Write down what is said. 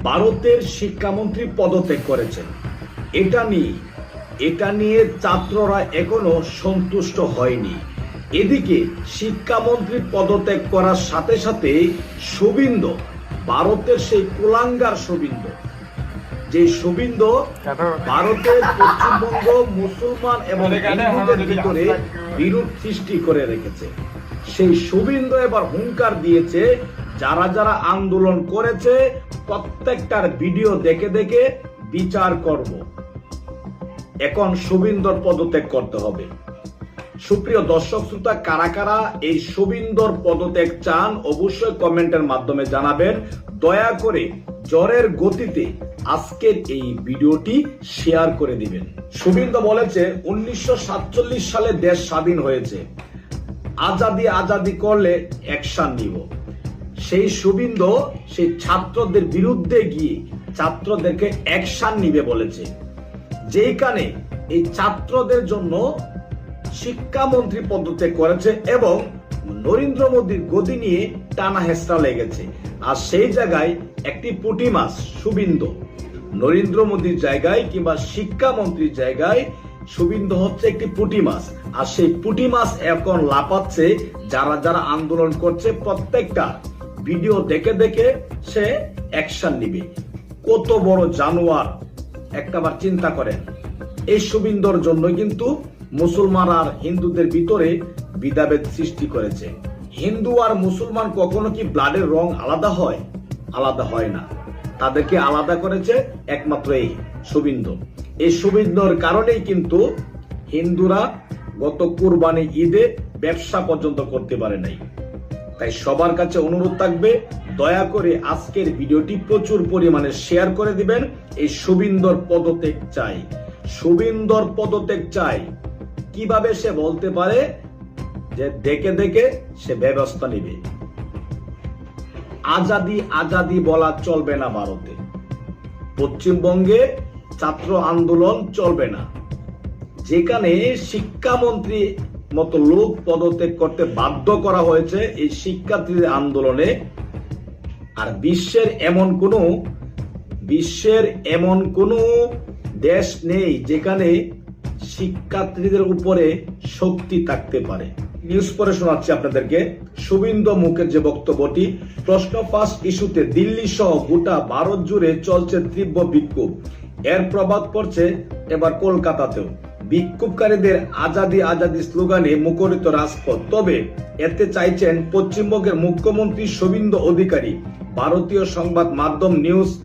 ভারতের শিক্ষামন্ত্রী পদত্যাগ করেছেন। এটা নিয়ে ছাত্ররা এখনো সন্তুষ্ট হয়নি। এদিকে শিক্ষামন্ত্রী পদত্যাগ করার সাথে সাথে শুভেন্দু, ভারতের সেই কুলাঙ্গার শুভেন্দু, যে শুভেন্দু ভারতের পশ্চিমবঙ্গ মুসলমান এবং হিন্দুদের ভিতরে বিরোধ সৃষ্টি করে রেখেছে, সেই শুভেন্দু এবার হুঙ্কার দিয়েছে, যারা যারা আন্দোলন করেছে প্রত্যেকটার ভিডিও দেখে দেখে বিচার করব। এখন শুভেন্দুর পদত্যাগ করতে হবে। সুপ্রিয় দর্শক শ্রোতা, কারা কারা এই শুভেন্দুর পদত্যাগ চান অবশ্যই কমেন্টের মাধ্যমে জানাবেন। দয়া করে জ্বরের গতিতে আজকের এই ভিডিওটি শেয়ার করে দিবেন। শুভেন্দু বলেছে 1947 সালে দেশ স্বাধীন হয়েছে, আজাদি করলে অ্যাকশন নিব। সেই শুভেন্দু সেই ছাত্রদের বিরুদ্ধে গিয়ে ছাত্রদেরকে অ্যাকশন নিবে বলেছে, যেখানে এই ছাত্রদের জন্য শিক্ষামন্ত্রী পদত্যাগ করেছে এবং নরেন্দ্র মোদীর গদি নিয়ে টানা হেঁচড়া লেগেছে। আর সেই জায়গায় একটি পুঁটি মাছ শুভেন্দু, নরেন্দ্র মোদীর জায়গায় কিংবা শিক্ষামন্ত্রীর জায়গায় শুভেন্দু হচ্ছে একটি পুঁটি মাছ। আর সেই পুঁটি মাছ এখন লাফাচ্ছে, যারা যারা আন্দোলন করছে প্রত্যেকটা ভিডিও দেখে দেখে সে অ্যাকশন নিবে। কত বড় জানোয়ার একটাবার চিন্তা করেন। এই শুভেন্দুর জন্য কিন্তু মুসলমান আর হিন্দুদের ভিতরে বিদাভেদ সৃষ্টি করেছে। হিন্দু আর মুসলমান কখনো কি ব্লাডের রং আলাদা হয়? আলাদা হয় না। তাদেরকে আলাদা করেছে একমাত্র এই শুভেন্দু। এই শুভেন্দুর কারণেই কিন্তু হিন্দুরা গত কুরবানি ঈদে ব্যবসা পর্যন্ত করতে পারে নাই। তাই সবার কাছে অনুরোধ থাকবে, দয়া করে আজকের ভিডিওটি প্রচুর পরিমাণে শেয়ার করে দিবেন। এই শুভেন্দুর পদত্যাগ চাই, শুভেন্দুর পদত্যাগ চাই। কিভাবে সে বলতে পারে যে দেখে দেখে সে ব্যবস্থা নিবে? আজাদি বলা চলবে না ভারতে। পশ্চিমবঙ্গে ছাত্র আন্দোলন চলবে না, যেখানে শিক্ষামন্ত্রী মতো লোক পদত্যাগ করতে বাধ্য করা হয়েছে এই শিক্ষার্থীদের আন্দোলনে। আর বিশ্বের এমন কোনো দেশ নেই যেখানে শিক্ষার্থীদের উপরে শক্তি থাকতে পারে। নিউজ পরে শোনাচ্ছি আপনাদেরকে। শুভেন্দু মুখের যে বক্তব্যটি, প্রশ্ন ফাঁস ইস্যুতে দিল্লি সহ গোটা ভারত জুড়ে চলছে তীব্র বিক্ষোভ। এর প্রভাব পড়ছে এবার কলকাতাতেও। বিক্ষোভকারীদের আজাদি স্লোগানে মুখরিত রাজপথ। তবে এতে চাইছেন পশ্চিমবঙ্গের মুখ্যমন্ত্রী শুভেন্দু অধিকারী। ভারতীয় সংবাদ মাধ্যম নিউজ